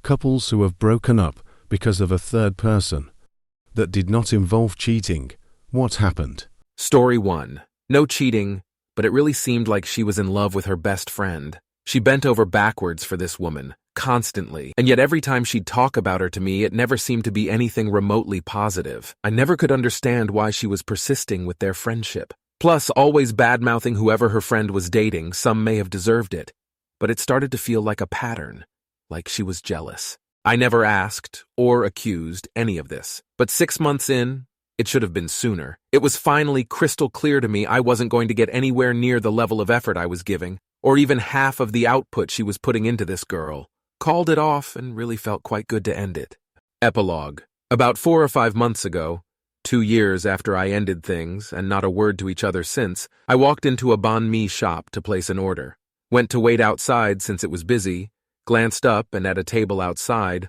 Couples who have broken up because of a third person that did not involve cheating. What happened? Story 1. No cheating, but it really seemed like she was in love with her best friend. She bent over backwards for this woman, constantly, and yet every time she'd talk about her to me, it never seemed to be anything remotely positive. I never could understand why she was persisting with their friendship. Plus, always bad-mouthing whoever her friend was dating, some may have deserved it. But it started to feel like a pattern, like she was jealous. I never asked or accused any of this. But 6 months in, it should have been sooner, it was finally crystal clear to me I wasn't going to get anywhere near the level of effort I was giving, or even half of the output she was putting into this girl. Called it off and really felt quite good to end it. Epilogue. About 4 or 5 months ago, 2 years after I ended things, and not a word to each other since, I walked into a banh mi shop to place an order. Went to wait outside since it was busy, glanced up, and at a table outside,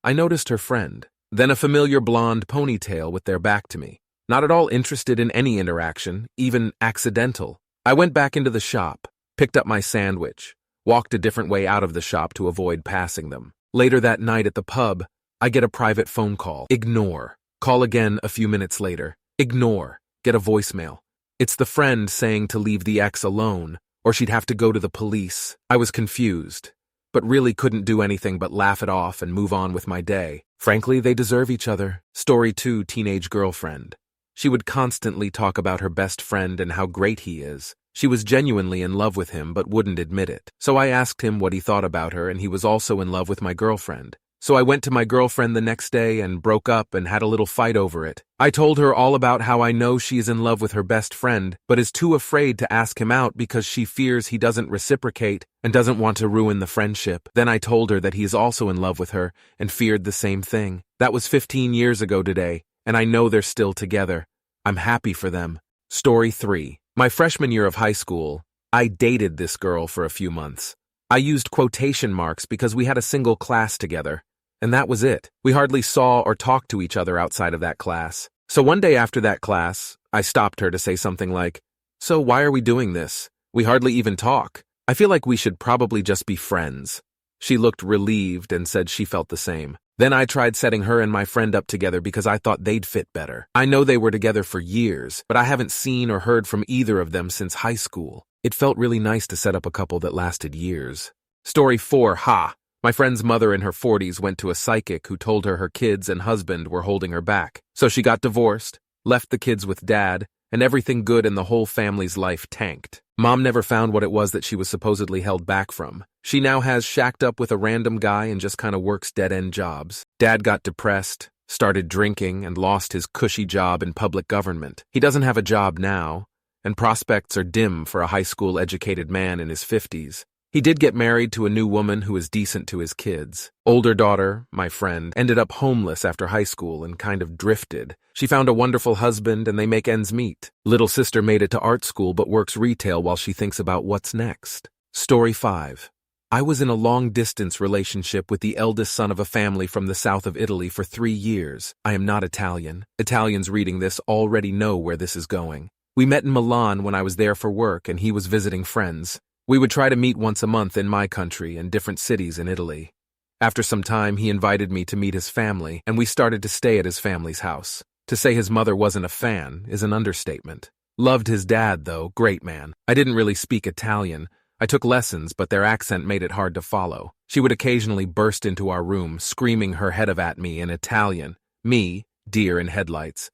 I noticed her friend, then a familiar blonde ponytail with their back to me. Not at all interested in any interaction, even accidental. I went back into the shop, picked up my sandwich, walked a different way out of the shop to avoid passing them. Later that night at the pub, I get a private phone call. Ignore. Call again a few minutes later. Ignore. Get a voicemail. It's the friend saying to leave the ex alone, or she'd have to go to the police. I was confused, but really couldn't do anything but laugh it off and move on with my day. Frankly, they deserve each other. Story 2, teenage girlfriend. She would constantly talk about her best friend and how great he is. She was genuinely in love with him but wouldn't admit it. So I asked him what he thought about her, and he was also in love with my girlfriend. So I went to my girlfriend the next day and broke up and had a little fight over it. I told her all about how I know she is in love with her best friend, but is too afraid to ask him out because she fears he doesn't reciprocate and doesn't want to ruin the friendship. Then I told her that he is also in love with her and feared the same thing. That was 15 years ago today, and I know they're still together. I'm happy for them. Story 3. My freshman year of high school, I dated this girl for a few months. I used quotation marks because we had a single class together. And that was it. We hardly saw or talked to each other outside of that class. So one day after that class, I stopped her to say something like, "So why are we doing this? We hardly even talk. I feel like we should probably just be friends." She looked relieved and said she felt the same. Then I tried setting her and my friend up together because I thought they'd fit better. I know they were together for years, but I haven't seen or heard from either of them since high school. It felt really nice to set up a couple that lasted years. Story 4, ha! My friend's mother in her 40s went to a psychic who told her her kids and husband were holding her back. So she got divorced, left the kids with dad, and everything good in the whole family's life tanked. Mom never found what it was that she was supposedly held back from. She now has shacked up with a random guy and just kind of works dead-end jobs. Dad got depressed, started drinking, and lost his cushy job in public government. He doesn't have a job now, and prospects are dim for a high school-educated man in his 50s. He did get married to a new woman who is decent to his kids. Older daughter, my friend, ended up homeless after high school and kind of drifted. She found a wonderful husband and they make ends meet. Little sister made it to art school but works retail while she thinks about what's next. Story 5. I was in a long-distance relationship with the eldest son of a family from the south of Italy for 3 years. I am not Italian. Italians reading this already know where this is going. We met in Milan when I was there for work and he was visiting friends. We would try to meet once a month in my country and different cities in Italy. After some time, he invited me to meet his family, and we started to stay at his family's house. To say his mother wasn't a fan is an understatement. Loved his dad, though, great man. I didn't really speak Italian. I took lessons, but their accent made it hard to follow. She would occasionally burst into our room, screaming her head of at me in Italian. Me, deer in headlights.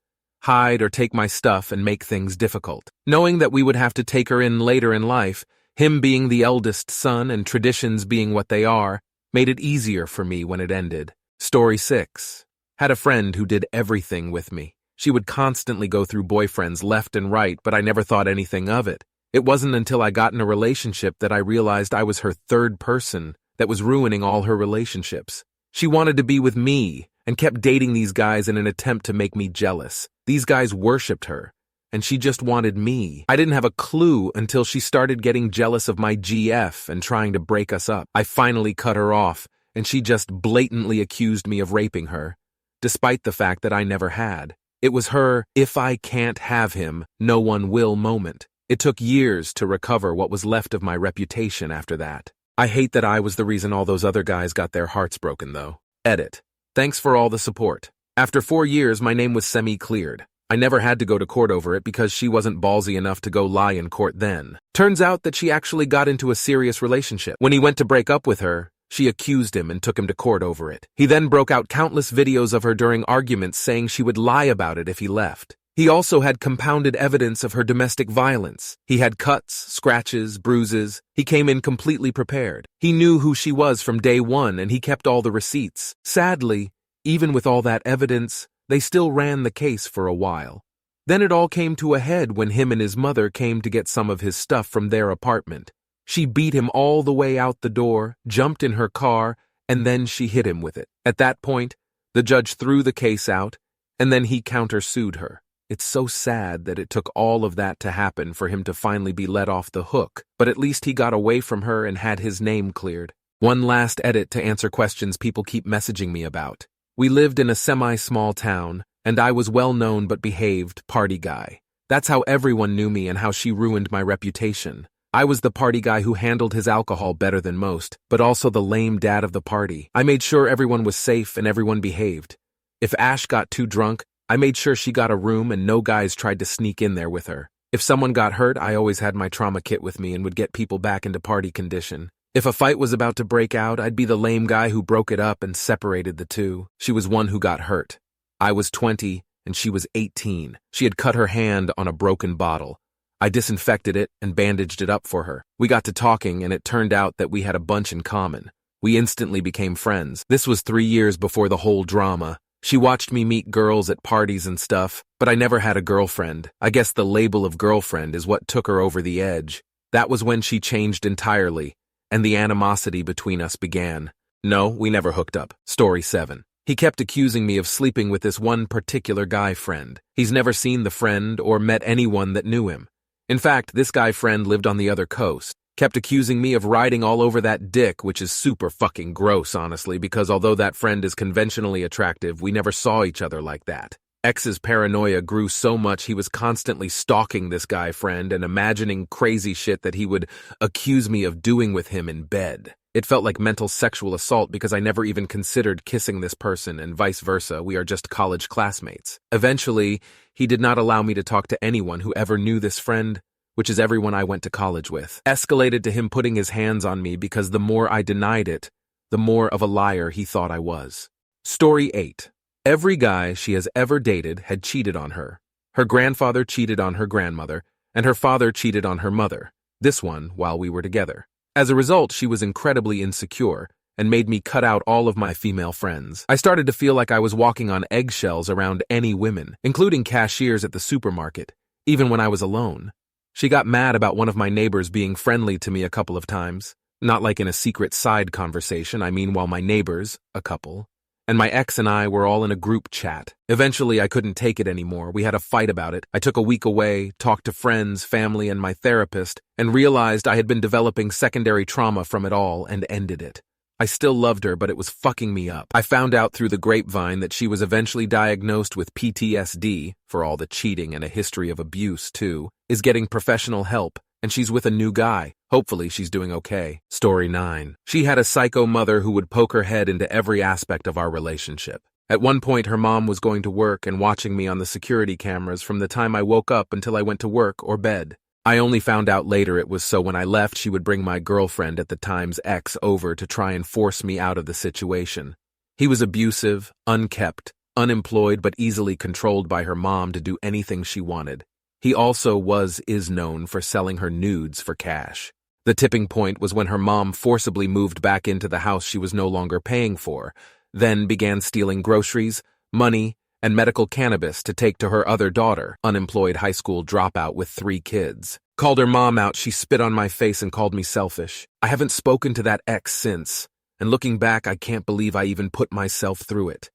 Hide or take my stuff and make things difficult. Knowing that we would have to take her in later in life, him being the eldest son and traditions being what they are, made it easier for me when it ended. Story 6. Had a friend who did everything with me. She would constantly go through boyfriends left and right, but I never thought anything of it. It wasn't until I got in a relationship that I realized I was her third person that was ruining all her relationships. She wanted to be with me and kept dating these guys in an attempt to make me jealous. These guys worshipped her, and she just wanted me. I didn't have a clue until she started getting jealous of my GF and trying to break us up. I finally cut her off, and she just blatantly accused me of raping her, despite the fact that I never had. It was her, if I can't have him, no one will moment. It took years to recover what was left of my reputation after that. I hate that I was the reason all those other guys got their hearts broken, though. Edit. Thanks for all the support. After 4 years, my name was semi-cleared. I never had to go to court over it because she wasn't ballsy enough to go lie in court then. Turns out that she actually got into a serious relationship. When he went to break up with her, she accused him and took him to court over it. He then broke out countless videos of her during arguments saying she would lie about it if he left. He also had compounded evidence of her domestic violence. He had cuts, scratches, bruises. He came in completely prepared. He knew who she was from day one and he kept all the receipts. Sadly, even with all that evidence, they still ran the case for a while. Then it all came to a head when him and his mother came to get some of his stuff from their apartment. She beat him all the way out the door, jumped in her car, and then she hit him with it. At that point, the judge threw the case out, and then he countersued her. It's so sad that it took all of that to happen for him to finally be let off the hook, but at least he got away from her and had his name cleared. One last edit to answer questions people keep messaging me about. We lived in a semi-small town, and I was well-known but behaved party guy. That's how everyone knew me and how she ruined my reputation. I was the party guy who handled his alcohol better than most, but also the lame dad of the party. I made sure everyone was safe and everyone behaved. If Ash got too drunk, I made sure she got a room and no guys tried to sneak in there with her. If someone got hurt, I always had my trauma kit with me and would get people back into party condition. If a fight was about to break out, I'd be the lame guy who broke it up and separated the two. She was one who got hurt. I was 20 and she was 18. She had cut her hand on a broken bottle. I disinfected it and bandaged it up for her. We got to talking and it turned out that we had a bunch in common. We instantly became friends. This was 3 years before the whole drama. She watched me meet girls at parties and stuff, but I never had a girlfriend. I guess the label of girlfriend is what took her over the edge. That was when she changed entirely, and the animosity between us began. No, we never hooked up. Story 7. He kept accusing me of sleeping with this one particular guy friend. He's never seen the friend or met anyone that knew him. In fact, this guy friend lived on the other coast. Kept accusing me of riding all over that dick, which is super fucking gross, honestly, because although that friend is conventionally attractive, we never saw each other like that. X's paranoia grew so much he was constantly stalking this guy friend and imagining crazy shit that he would accuse me of doing with him in bed. It felt like mental sexual assault because I never even considered kissing this person and vice versa. We are just college classmates. Eventually, he did not allow me to talk to anyone who ever knew this friend, which is everyone I went to college with. Escalated to him putting his hands on me because the more I denied it, the more of a liar he thought I was. Story 8. Every guy she has ever dated had cheated on her. Her grandfather cheated on her grandmother, and her father cheated on her mother, this one while we were together. As a result, she was incredibly insecure and made me cut out all of my female friends. I started to feel like I was walking on eggshells around any women, including cashiers at the supermarket, even when I was alone. She got mad about one of my neighbors being friendly to me a couple of times. Not like in a secret side conversation, I mean while my neighbors, a couple, and my ex and I were all in a group chat. Eventually, I couldn't take it anymore. We had a fight about it. I took a week away, talked to friends, family, and my therapist, and realized I had been developing secondary trauma from it all and ended it. I still loved her, but it was fucking me up. I found out through the grapevine that she was eventually diagnosed with PTSD, for all the cheating and a history of abuse, too, is getting professional help, and she's with a new guy. Hopefully she's doing okay. Story 9. She had a psycho mother who would poke her head into every aspect of our relationship. At one point, her mom was going to work and watching me on the security cameras from the time I woke up until I went to work or bed. I only found out later it was so when I left she would bring my girlfriend at the time's ex over to try and force me out of the situation. He was abusive, unkept, unemployed but easily controlled by her mom to do anything she wanted. He also is known for selling her nudes for cash. The tipping point was when her mom forcibly moved back into the house she was no longer paying for, then began stealing groceries, money, and medical cannabis to take to her other daughter, unemployed high school dropout with 3 kids. Called her mom out, she spit on my face and called me selfish. I haven't spoken to that ex since, and looking back, I can't believe I even put myself through it.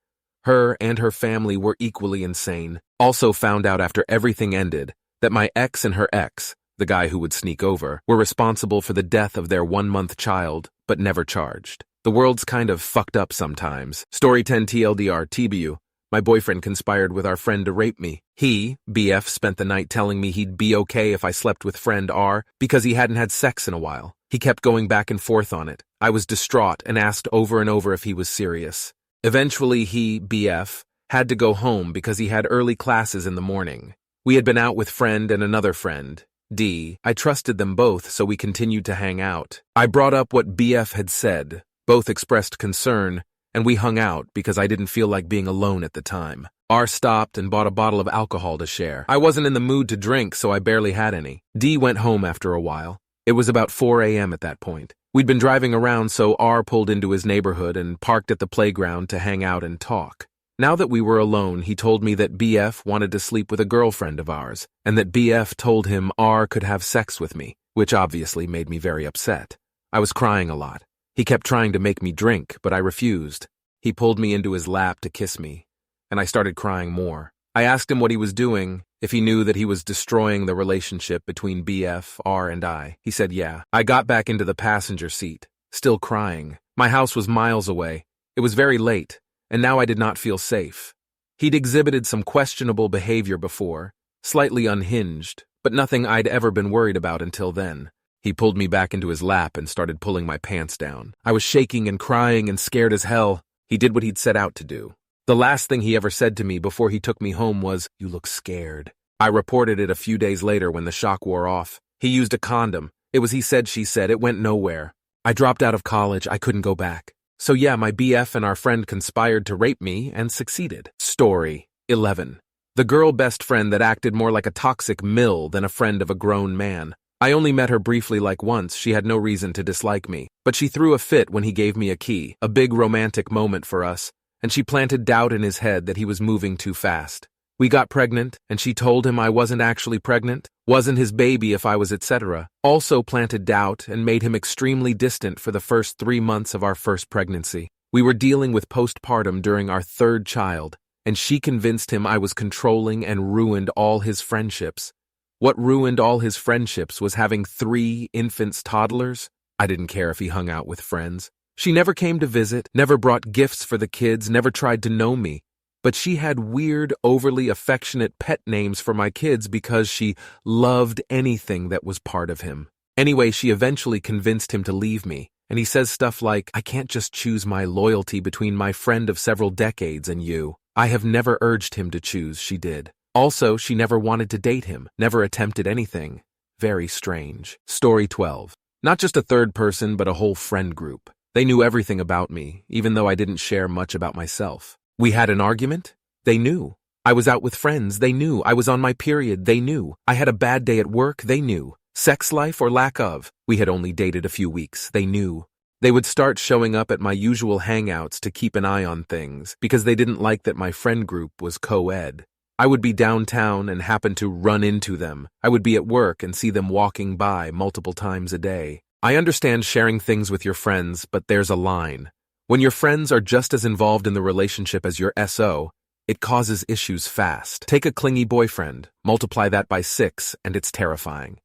Her and her family were equally insane. Also found out after everything ended that my ex and her ex, the guy who would sneak over, were responsible for the death of their 1-month child, but never charged. The world's kind of fucked up sometimes. Story 10 TLDR TBU. My boyfriend conspired with our friend to rape me. He, BF, spent the night telling me he'd be okay if I slept with friend R because he hadn't had sex in a while. He kept going back and forth on it. I was distraught and asked over and over if he was serious. Eventually he, BF, had to go home because he had early classes in the morning. We had been out with friend and another friend, D. I trusted them both, so we continued to hang out. I brought up what BF had said. Both expressed concern, and we hung out because I didn't feel like being alone at the time. R stopped and bought a bottle of alcohol to share. I wasn't in the mood to drink, so I barely had any. D went home after a while. It was about 4 a.m. at that point. We'd been driving around, so R pulled into his neighborhood and parked at the playground to hang out and talk. Now that we were alone, he told me that BF wanted to sleep with a girlfriend of ours, and that BF told him R could have sex with me, which obviously made me very upset. I was crying a lot. He kept trying to make me drink, but I refused. He pulled me into his lap to kiss me, and I started crying more. I asked him what he was doing, if he knew that he was destroying the relationship between BF, R, and I. He said yeah. I got back into the passenger seat, still crying. My house was miles away. It was very late, and now I did not feel safe. He'd exhibited some questionable behavior before, slightly unhinged, but nothing I'd ever been worried about until then. He pulled me back into his lap and started pulling my pants down. I was shaking and crying and scared as hell. He did what he'd set out to do. The last thing he ever said to me before he took me home was, "You look scared." I reported it a few days later when the shock wore off. He used a condom. It was he said, she said. It went nowhere. I dropped out of college. I couldn't go back. So yeah, my BF and our friend conspired to rape me and succeeded. Story 11. The girl best friend that acted more like a toxic mill than a friend of a grown man. I only met her briefly like once. She had no reason to dislike me, but she threw a fit when he gave me a key, a big romantic moment for us, and she planted doubt in his head that he was moving too fast. We got pregnant, and she told him I wasn't actually pregnant, wasn't his baby if I was, etc. Also planted doubt and made him extremely distant for the first 3 months of our first pregnancy. We were dealing with postpartum during our third child, and she convinced him I was controlling and ruined all his friendships. What ruined all his friendships was having 3 infants toddlers. I didn't care if he hung out with friends. She never came to visit, never brought gifts for the kids, never tried to know me. But she had weird, overly affectionate pet names for my kids because she loved anything that was part of him. Anyway, she eventually convinced him to leave me, and he says stuff like, "I can't just choose my loyalty between my friend of several decades and you." I have never urged him to choose, she did. Also, she never wanted to date him, never attempted anything. Very strange. Story 12. Not just a third person, but a whole friend group. They knew everything about me, even though I didn't share much about myself. We had an argument? They knew. I was out with friends? They knew. I was on my period? They knew. I had a bad day at work? They knew. Sex life or lack of? We had only dated a few weeks. They knew. They would start showing up at my usual hangouts to keep an eye on things, because they didn't like that my friend group was co-ed. I would be downtown and happen to run into them. I would be at work and see them walking by multiple times a day. I understand sharing things with your friends, but there's a line. When your friends are just as involved in the relationship as your SO, it causes issues fast. Take a clingy boyfriend, multiply that by 6, and it's terrifying.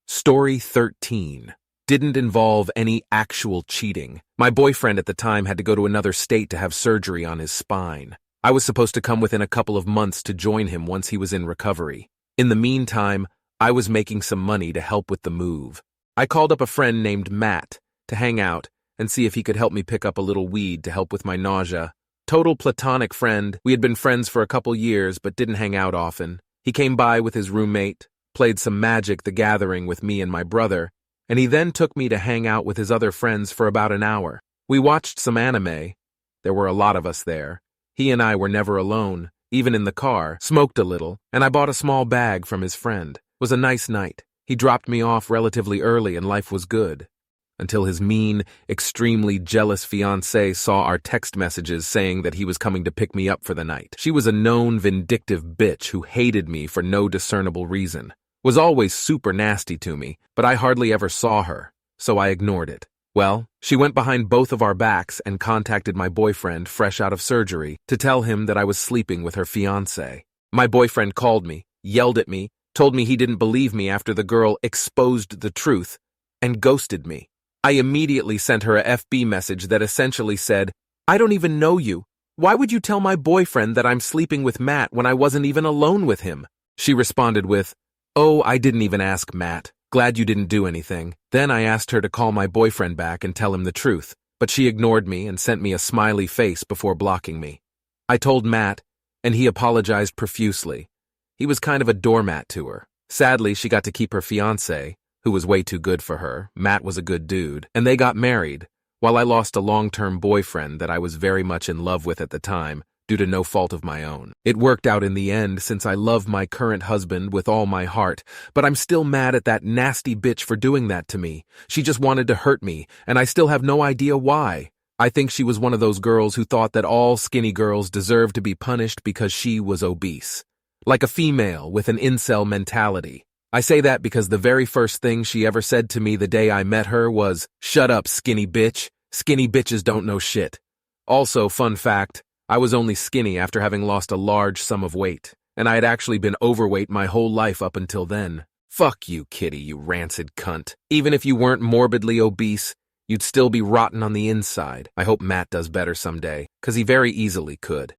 Story 13. Didn't involve any actual cheating. My boyfriend at the time had to go to another state to have surgery on his spine. I was supposed to come within a couple of months to join him once he was in recovery. In the meantime, I was making some money to help with the move. I called up a friend named Matt to hang out and see if he could help me pick up a little weed to help with my nausea. Total platonic friend. We had been friends for a couple years but didn't hang out often. He came by with his roommate, played some Magic: The Gathering with me and my brother, and he then took me to hang out with his other friends for about an hour. We watched some anime. There were a lot of us there. He and I were never alone, even in the car, smoked a little, and I bought a small bag from his friend. It was a nice night. He dropped me off relatively early and life was good. Until his mean, extremely jealous fiancée saw our text messages saying that he was coming to pick me up for the night. She was a known vindictive bitch who hated me for no discernible reason. Was always super nasty to me, but I hardly ever saw her, so I ignored it. Well, she went behind both of our backs and contacted my boyfriend, fresh out of surgery, to tell him that I was sleeping with her fiancé. My boyfriend called me, yelled at me, told me he didn't believe me after the girl exposed the truth, and ghosted me. I immediately sent her a FB message that essentially said, "I don't even know you. Why would you tell my boyfriend that I'm sleeping with Matt when I wasn't even alone with him? She responded with, "Oh, I didn't even ask, Matt. Glad you didn't do anything." Then I asked her to call my boyfriend back and tell him the truth, but she ignored me and sent me a smiley face before blocking me. I told Matt, and he apologized profusely. He was kind of a doormat to her. Sadly, she got to keep her fiancé, who was way too good for her. Matt was a good dude, and they got married, while I lost a long-term boyfriend that I was very much in love with at the time, due to no fault of my own. It worked out in the end since I love my current husband with all my heart, but I'm still mad at that nasty bitch for doing that to me. She just wanted to hurt me, and I still have no idea why. I think she was one of those girls who thought that all skinny girls deserved to be punished because she was obese. Like a female with an incel mentality. I say that because the very first thing she ever said to me the day I met her was, "Shut up, skinny bitch. Skinny bitches don't know shit." Also, fun fact, I was only skinny after having lost a large sum of weight, and I had actually been overweight my whole life up until then. Fuck you, kitty, you rancid cunt. Even if you weren't morbidly obese, you'd still be rotten on the inside. I hope Matt does better someday, 'cause he very easily could.